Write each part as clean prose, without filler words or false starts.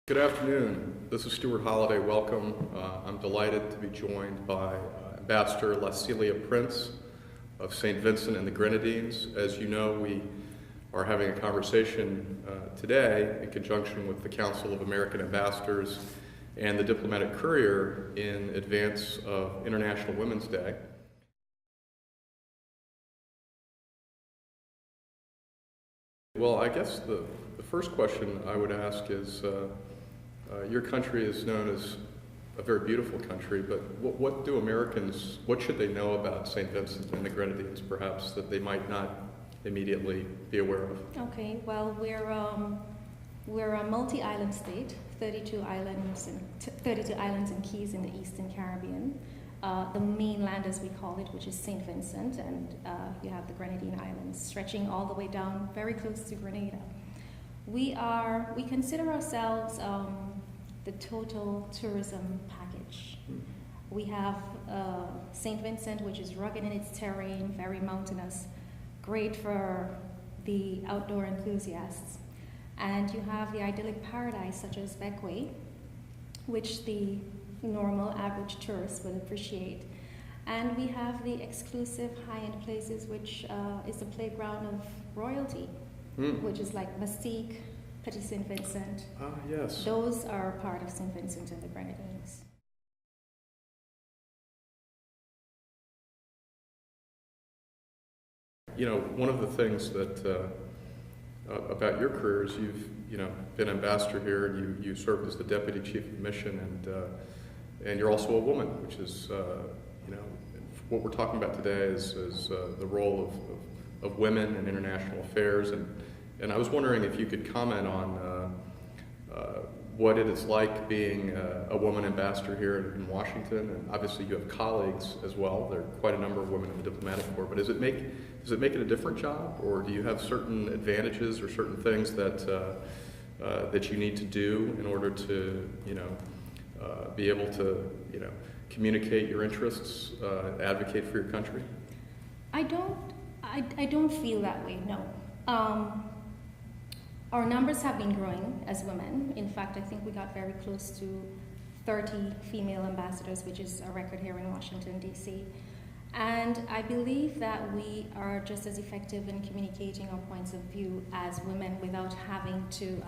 Good afternoon. This is Stuart Holliday. Welcome. I'm delighted to be joined by Ambassador Celia Prince of St. Vincent and the Grenadines. As you know, we are having a conversation today in conjunction with the Council of American Ambassadors and the Diplomatic Courier in advance of International Women's Day. Well, I guess the first question I would ask is, your country is known as a very beautiful country, but what do Americans, what should they know about St. Vincent and the Grenadines, perhaps, that they might not immediately be aware of? Okay, well, we're a multi-island state, 32 islands and keys in the Eastern Caribbean. The mainland, as we call it, which is St. Vincent, and you have the Grenadine Islands stretching all the way down very close to Grenada. We consider ourselves the total tourism package. We have St. Vincent, which is rugged in its terrain, very mountainous, great for the outdoor enthusiasts. And you have the idyllic paradise such as Bequia, which the normal average tourist will appreciate. And we have the exclusive high-end places, which is the playground of royalty, which is like Mystique, Petit St. Vincent. Ah, yes. Those are part of St. Vincent and the Grenadines. You know, one of the things that about your career is you've been ambassador here, and you served as the deputy chief of mission, and you're also a woman, which is what we're talking about today is the role of women in international affairs, and I was wondering if you could comment on what it is like being a woman ambassador here in Washington, and obviously you have colleagues as well. There are quite a number of women in the diplomatic corps, but does it make it a different job, or do you have certain advantages or certain things that you need to do in order to be able to communicate your interests, advocate for your country? I don't feel that way, no. Our numbers have been growing as women. In fact, I think we got very close to 30 female ambassadors, which is a record here in Washington, D.C. And I believe that we are just as effective in communicating our points of view as women without having to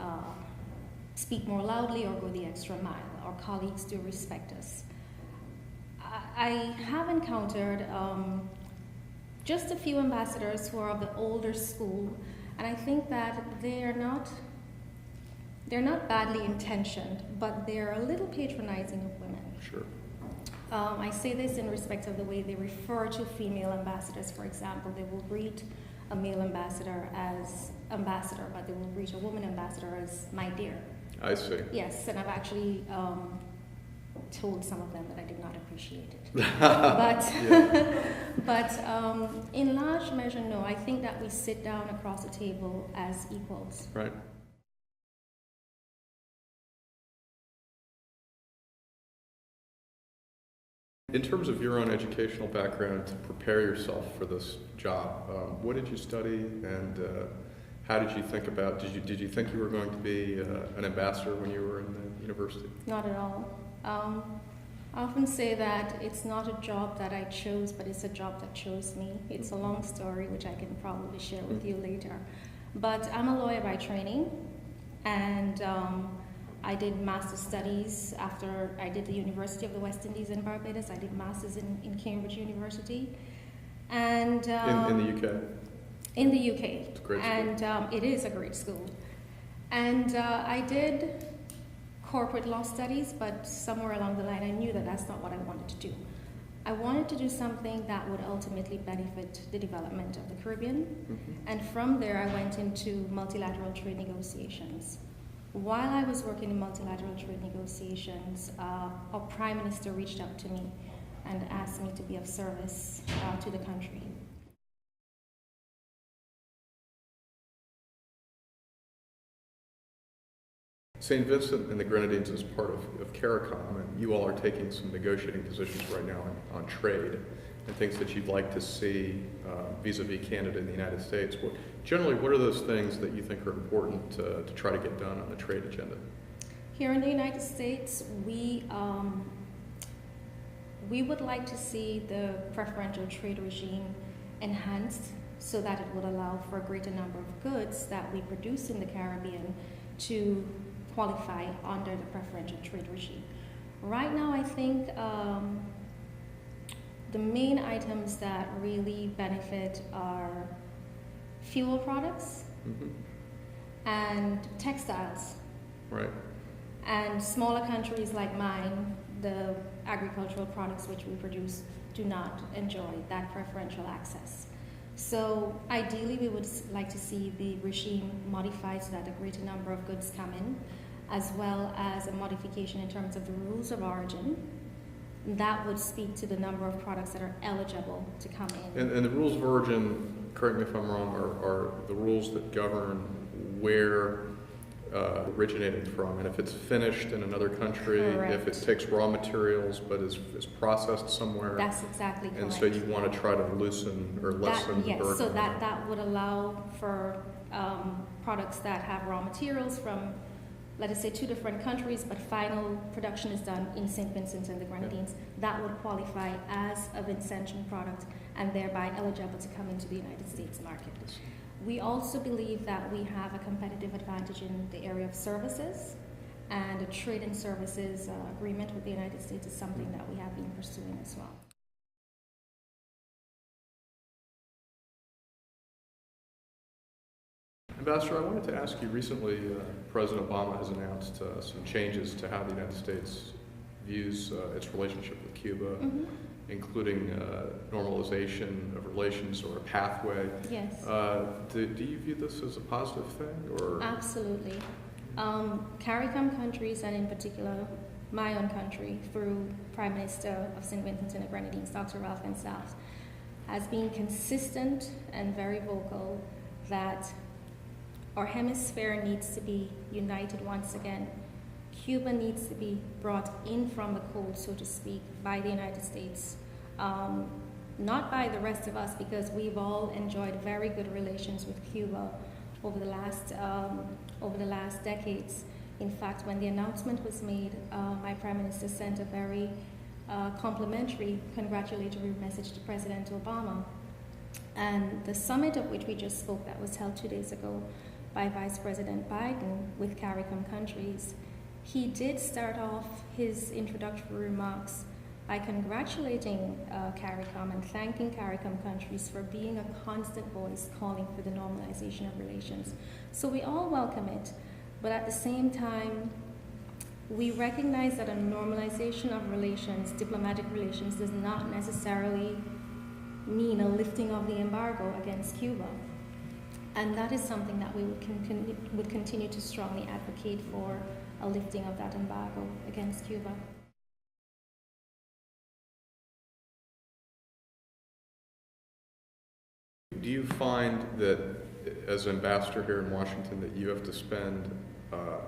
speak more loudly or go the extra mile. Our colleagues do respect us. I have encountered just a few ambassadors who are of the older school, and I think that they're not badly intentioned, but they're a little patronizing of women. Sure. I say this in respect of the way they refer to female ambassadors. For example, they will greet a male ambassador as ambassador, but they will greet a woman ambassador as my dear. I see. Yes, and I've actually told some of them that I did not appreciate it. but in large measure, no. I think that we sit down across the table as equals. Right. In terms of your own educational background to prepare yourself for this job, what did you study, and how did you think about? Did you think you were going to be an ambassador when you were in the university? Not at all. I often say that it's not a job that I chose, but it's a job that chose me. It's a long story, which I can probably share with you later. But I'm a lawyer by training, and I did master's studies after I did the University of the West Indies in Barbados. I did masters in Cambridge University, and in the UK. In the UK, it's a great school. And it is a great school. And I did corporate law studies, but somewhere along the line I knew that that's not what I wanted to do. I wanted to do something that would ultimately benefit the development of the Caribbean, and from there I went into multilateral trade negotiations. While I was working in multilateral trade negotiations, our Prime Minister reached out to me and asked me to be of service to the country. St. Vincent and the Grenadines is part of CARICOM, and you all are taking some negotiating positions right now on trade and things that you'd like to see vis-a-vis Canada and the United States. Generally, what are those things that you think are important to try to get done on the trade agenda? Here in the United States, we would like to see the preferential trade regime enhanced so that it would allow for a greater number of goods that we produce in the Caribbean to qualify under the preferential trade regime. Right now, I think the main items that really benefit are fuel products and textiles. Right. And smaller countries like mine, the agricultural products which we produce do not enjoy that preferential access. So ideally, we would like to see the regime modified so that a greater number of goods come in, as well as a modification in terms of the rules of origin. That would speak to the number of products that are eligible to come in. And the rules of origin, correct me if I'm wrong, are the rules that govern where originated from, and if it's finished in another country, correct. If it takes raw materials but is processed somewhere. That's exactly correct. And so you want to try to loosen or lessen the burden. Yes, so that would allow for products that have raw materials from, let us say, 2 different countries, but final production is done in St. Vincent and the Grenadines. That would qualify as a Vincentian product and thereby eligible to come into the United States market. We also believe that we have a competitive advantage in the area of services, and a trade and services agreement with the United States is something that we have been pursuing as well. Ambassador, I wanted to ask you, recently President Obama has announced some changes to how the United States views its relationship with Cuba, including normalization of relations or a pathway. Yes. Do you view this as a positive thing? Or? Absolutely. CARICOM countries, and in particular my own country, through Prime Minister of St. Vincent and the Grenadines, Dr. Ralph Vincent, has been consistent and very vocal that our hemisphere needs to be united once again. Cuba needs to be brought in from the cold, so to speak, by the United States. Not by the rest of us, because we've all enjoyed very good relations with Cuba over the last decades. In fact, when the announcement was made, my Prime Minister sent a very complimentary, congratulatory message to President Obama. And the summit of which we just spoke, that was held 2 days ago by Vice President Biden with CARICOM countries, he did start off his introductory remarks by congratulating CARICOM and thanking CARICOM countries for being a constant voice calling for the normalization of relations. So we all welcome it, but at the same time, we recognize that a normalization of relations, diplomatic relations, does not necessarily mean a lifting of the embargo against Cuba. And that is something that we would continue to strongly advocate for, a lifting of that embargo against Cuba. Do you find that, as ambassador here in Washington, that you have to spend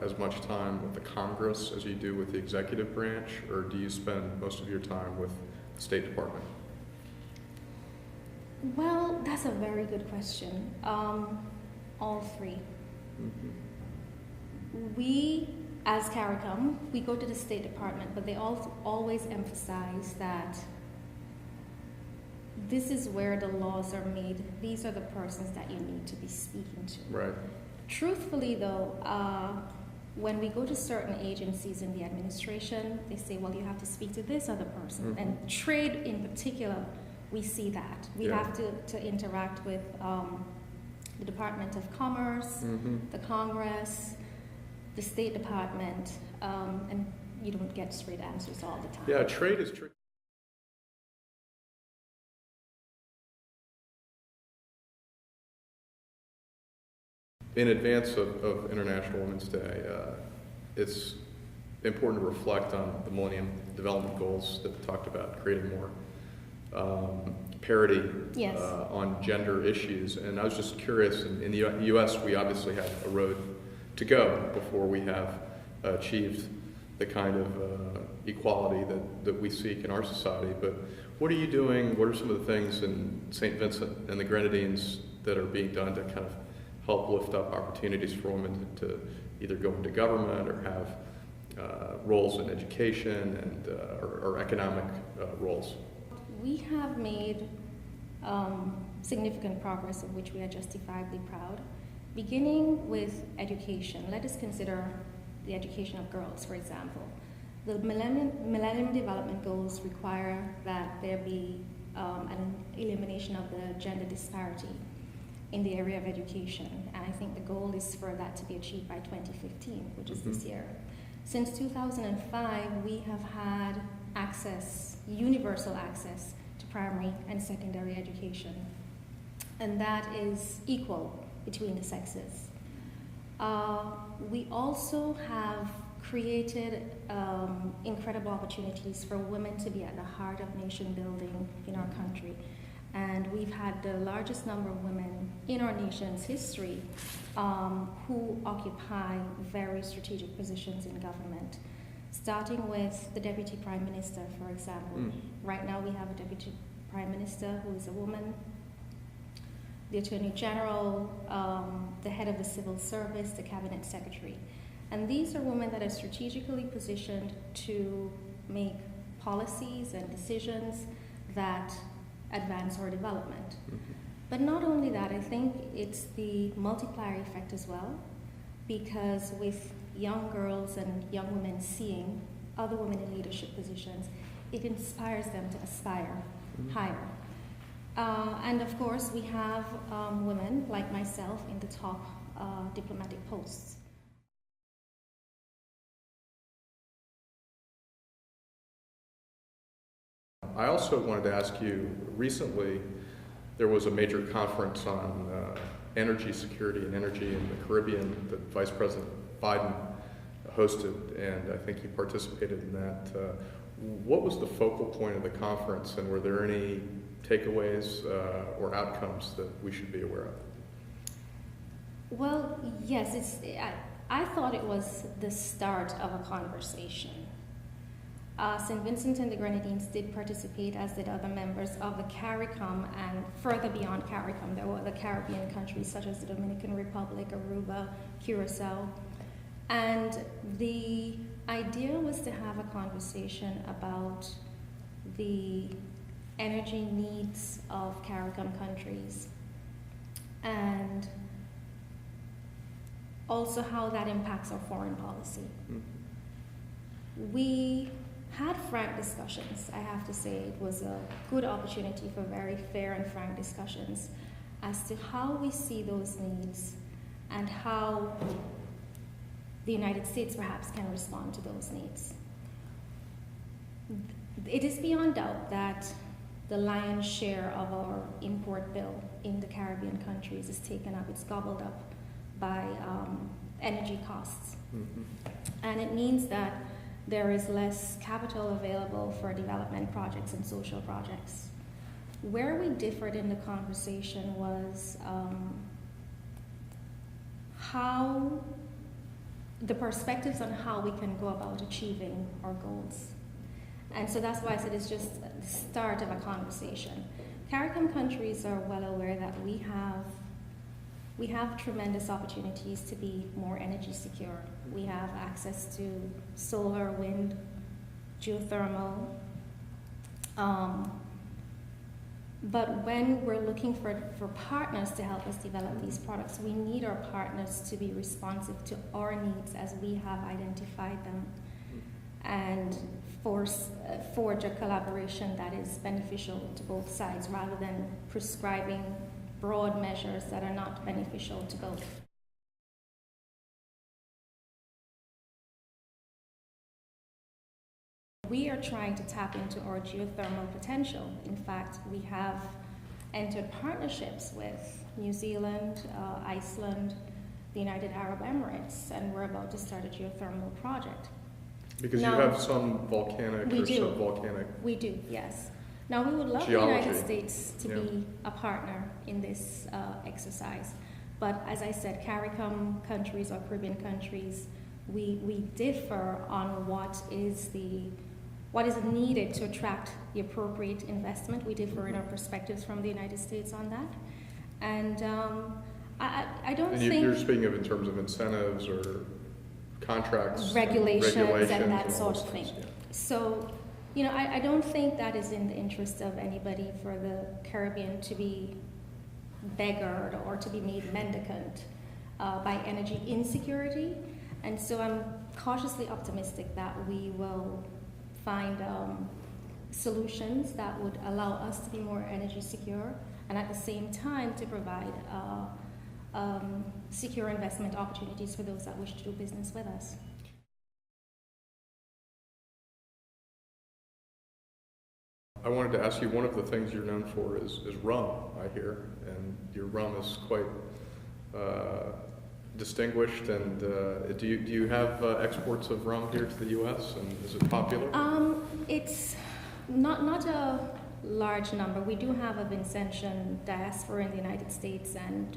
as much time with the Congress as you do with the executive branch, or do you spend most of your time with the State Department? Well, that's a very good question. All three. We, as CARICOM, we go to the State Department, but they always emphasize that this is where the laws are made. These are the persons that you need to be speaking to. Right. Truthfully, though, when we go to certain agencies in the administration, they say, well, you have to speak to this other person. And trade in particular, we see that. We have to interact with the Department of Commerce, the Congress, the State Department, and you don't get straight answers all the time. Yeah, trade is tricky. In advance of International Women's Day, it's important to reflect on the Millennium Development Goals that talked about creating more parity on gender issues. And I was just curious, in the U.S. we obviously have a road to go before we have achieved the kind of equality that we seek in our society. But what are you doing? What are some of the things in St. Vincent and the Grenadines that are being done to kind of help lift up opportunities for women to either go into government or have roles in education and or economic roles? We have made significant progress of which we are justifiably proud. Beginning with education, let us consider the education of girls, for example. The Millennium Development Goals require that there be an elimination of the gender disparity in the area of education, and I think the goal is for that to be achieved by 2015, which is this year. Since 2005, we have had access, universal access, to primary and secondary education, and that is equal between the sexes. We also have created incredible opportunities for women to be at the heart of nation building in our country. And we've had the largest number of women in our nation's history who occupy very strategic positions in government, starting with the Deputy Prime Minister, for example. Right now we have a Deputy Prime Minister who is a woman, the Attorney General, the head of the Civil Service, the Cabinet Secretary. And these are women that are strategically positioned to make policies and decisions that advance our development. But not only that, I think it's the multiplier effect as well, because with young girls and young women seeing other women in leadership positions, it inspires them to aspire higher. And of course, we have women like myself in the top diplomatic posts. I also wanted to ask you, recently there was a major conference on energy security and energy in the Caribbean that Vice President Biden hosted, and I think you participated in that. What was the focal point of the conference, and were there any takeaways or outcomes that we should be aware of? Well, yes, I thought it was the start of a conversation. St. Vincent and the Grenadines did participate, as did other members of the CARICOM, and further beyond CARICOM, there were other Caribbean countries such as the Dominican Republic, Aruba, Curacao. And the idea was to have a conversation about the energy needs of CARICOM countries and also how that impacts our foreign policy. We had frank discussions. I have to say it was a good opportunity for very fair and frank discussions as to how we see those needs and how the United States perhaps can respond to those needs. It is beyond doubt that the lion's share of our import bill in the Caribbean countries is taken up, it's gobbled up by energy costs. And it means that there is less capital available for development projects and social projects. Where we differed in the conversation was how the perspectives on how we can go about achieving our goals. And so that's why I said it's just the start of a conversation. CARICOM countries are well aware that we have tremendous opportunities to be more energy secure. We have access to solar, wind, geothermal. But when we're looking for partners to help us develop these products, we need our partners to be responsive to our needs as we have identified them, and forge a collaboration that is beneficial to both sides rather than prescribing broad measures that are not beneficial to both. We are trying to tap into our geothermal potential. In fact, we have entered partnerships with New Zealand, Iceland, the United Arab Emirates, and we're about to start a geothermal project. Because now, you have some volcanic or subvolcanic. We do, yes. Now, we would love geology. The United States to be a partner in this exercise. But as I said, CARICOM countries or Caribbean countries, we differ on what is needed to attract the appropriate investment. We differ in our perspectives from the United States on that. And I don't think... You're speaking of in terms of incentives or contracts, regulations and that all sort those of thing. things, yeah. So, you know, I don't think that is in the interest of anybody for the Caribbean to be beggared or to be made mendicant by energy insecurity. And so I'm cautiously optimistic that we will find solutions that would allow us to be more energy secure and at the same time to provide secure investment opportunities for those that wish to do business with us. I wanted to ask you, one of the things you're known for is rum, I hear, and your rum is quite distinguished. And do you have exports of rum here to the U.S. and is it popular? It's not a large number. We do have a Vincentian diaspora in the United States, and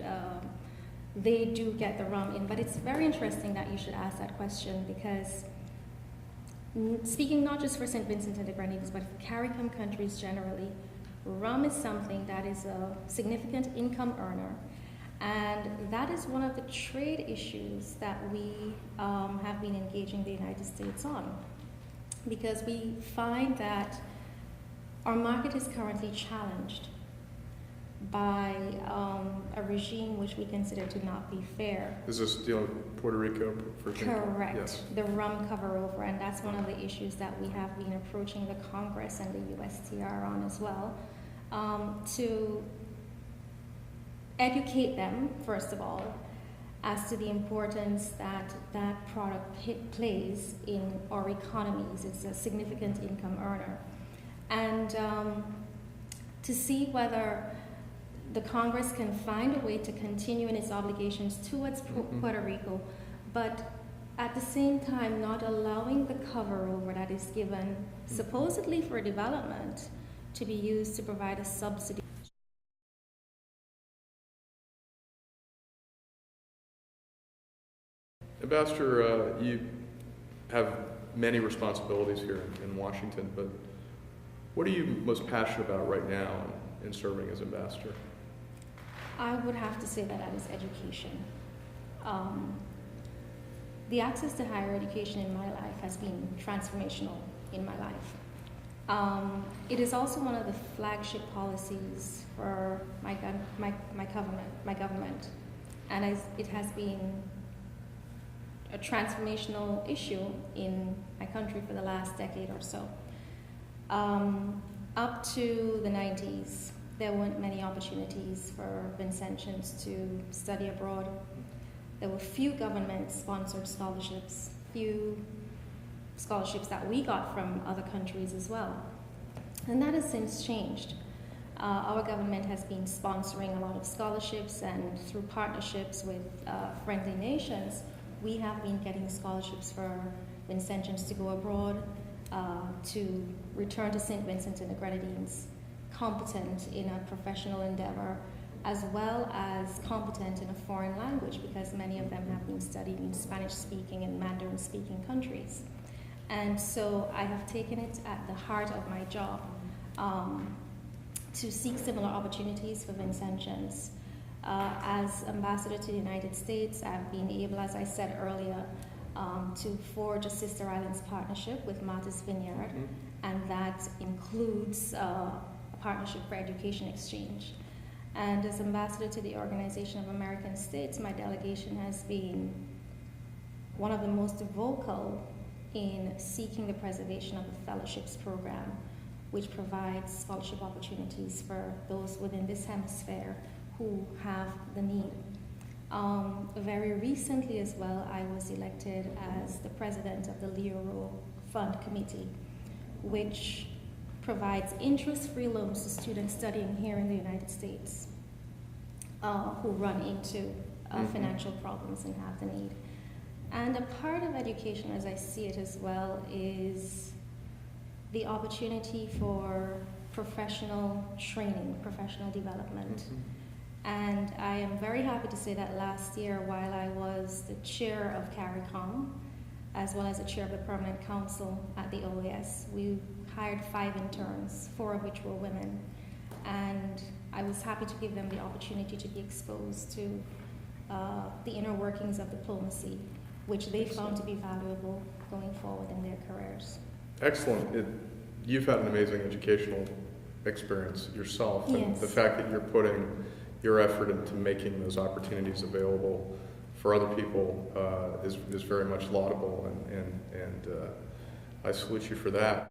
they do get the rum in. But it's very interesting that you should ask that question because speaking not just for St. Vincent and the Grenadines, but for CARICOM countries generally, rum is something that is a significant income earner. And that is one of the trade issues that we have been engaging the United States on. Because we find that our market is currently challenged by a regime which we consider to not be fair. Is this dealing with Puerto Rico, for example? Correct. Yes. The rum cover over, and that's one of the issues that we have been approaching the Congress and the USTR on as well, to educate them, first of all, as to the importance that that product plays in our economies. It's a significant income earner. And to see whether the Congress can find a way to continue in its obligations towards Puerto Rico, but at the same time not allowing the cover over that is given supposedly for development to be used to provide a subsidy. Ambassador, you have many responsibilities here in Washington, but what are you most passionate about right now in serving as ambassador? I would have to say that is education. The access to higher education in my life has been transformational in my life. It is also one of the flagship policies for my government, and it has been a transformational issue in my country for the last decade or so. Up to the 90s, there weren't many opportunities for Vincentians to study abroad. There were few government-sponsored scholarships, few scholarships that we got from other countries as well. And that has since changed. Our government has been sponsoring a lot of scholarships, and through partnerships with friendly nations, we have been getting scholarships for Vincentians to go abroad, to return to St. Vincent and the Grenadines, competent in a professional endeavor, as well as competent in a foreign language, because many of them have been studying in Spanish-speaking and Mandarin-speaking countries. And so I have taken it at the heart of my job to seek similar opportunities for Vincentians. As ambassador to the United States, I've been able, as I said earlier, to forge a Sister Islands partnership with Martha's Vineyard, and that includes a partnership for education exchange. And as ambassador to the Organization of American States, my delegation has been one of the most vocal in seeking the preservation of the fellowships program, which provides scholarship opportunities for those within this hemisphere who have the need. Very recently as well, I was elected as the president of the Leo Fund Committee, which provides interest-free loans to students studying here in the United States who run into financial problems and have the need. And a part of education, as I see it as well, is the opportunity for professional training, professional development. And I am very happy to say that last year, while I was the chair of CARICOM, as well as the chair of the Permanent Council at the OAS, we hired 5 interns, 4 of which were women. And I was happy to give them the opportunity to be exposed to the inner workings of diplomacy which they found to be valuable going forward in their careers. Excellent. You've had an amazing educational experience yourself, and Yes. the fact that you're putting your effort into making those opportunities available for other people is very much laudable, and I salute you for that.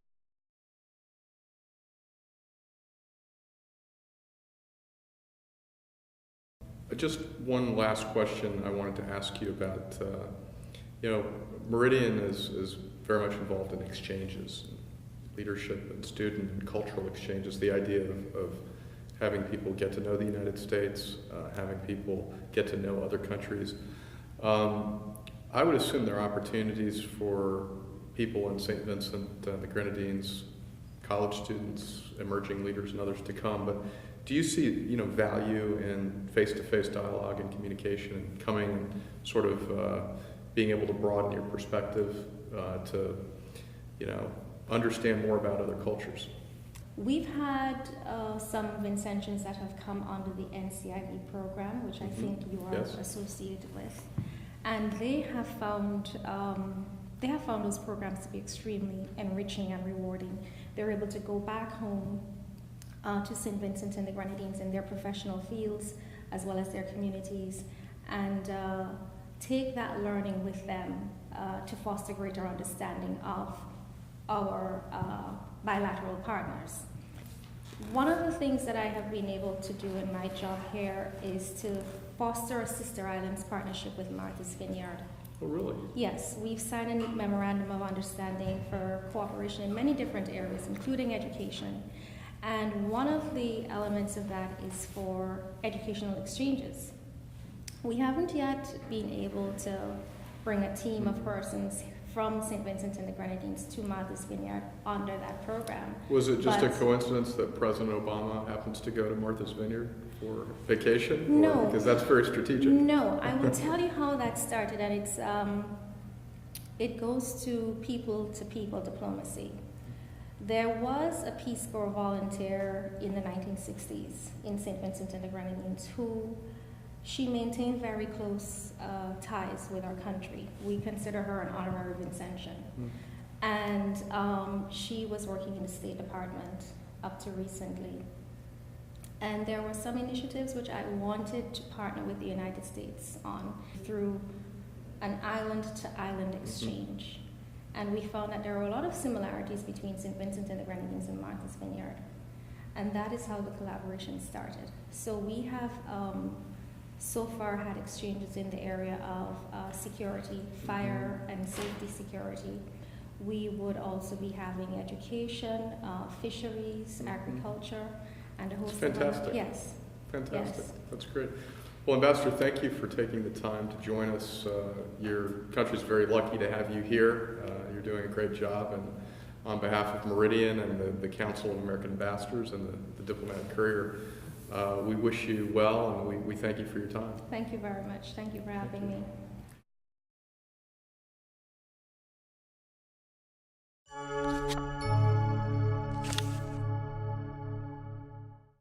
Just one last question I wanted to ask you about. Meridian is very much involved in exchanges, leadership and student and cultural exchanges, the idea of having people get to know the United States, having people get to know other countries. I would assume there are opportunities for people in St. Vincent, the Grenadines, college students, emerging leaders, and others to come. But do you see, value in face-to-face dialogue and communication, and coming and sort of being able to broaden your perspective to, understand more about other cultures? We've had some Vincentians that have come under the NCIV program, which I think you are Yes. associated with, and they have found those programs to be extremely enriching and rewarding. They're able to go back home to St. Vincent and the Grenadines in their professional fields as well as their communities, and take that learning with them to foster greater understanding of our bilateral partners. One of the things that I have been able to do in my job here is to foster a Sister Islands partnership with Martha's Vineyard. Oh, really? Yes, we've signed a memorandum of understanding for cooperation in many different areas, including education. And one of the elements of that is for educational exchanges. We haven't yet been able to bring a team of persons from St. Vincent and the Grenadines to Martha's Vineyard under that program. Was it just a coincidence that President Obama happens to go to Martha's Vineyard for vacation? No. Because that's very strategic. No, I will tell you how that started, and it goes to people diplomacy. There was a Peace Corps volunteer in the 1960s in St. Vincent and the Grenadines who she maintained very close ties with our country. We consider her an honorary Vincentian. And she was working in the State Department up to recently. And there were some initiatives which I wanted to partner with the United States on through an island-to-island exchange. And we found that there were a lot of similarities between St. Vincent and the Grenadines and Martha's Vineyard. And that is how the collaboration started. So we have so far had exchanges in the area of security, fire and safety security. We would also be having education, fisheries, agriculture, and a host of Fantastic. Yes. Fantastic. Yes. That's great. Well, Ambassador, thank you for taking the time to join us. Your country's very lucky to have you here. You're doing a great job, and on behalf of Meridian and the Council of American Ambassadors and the Diplomatic Courier, we wish you well, and we thank you for your time. Thank you very much. Thank you for having me.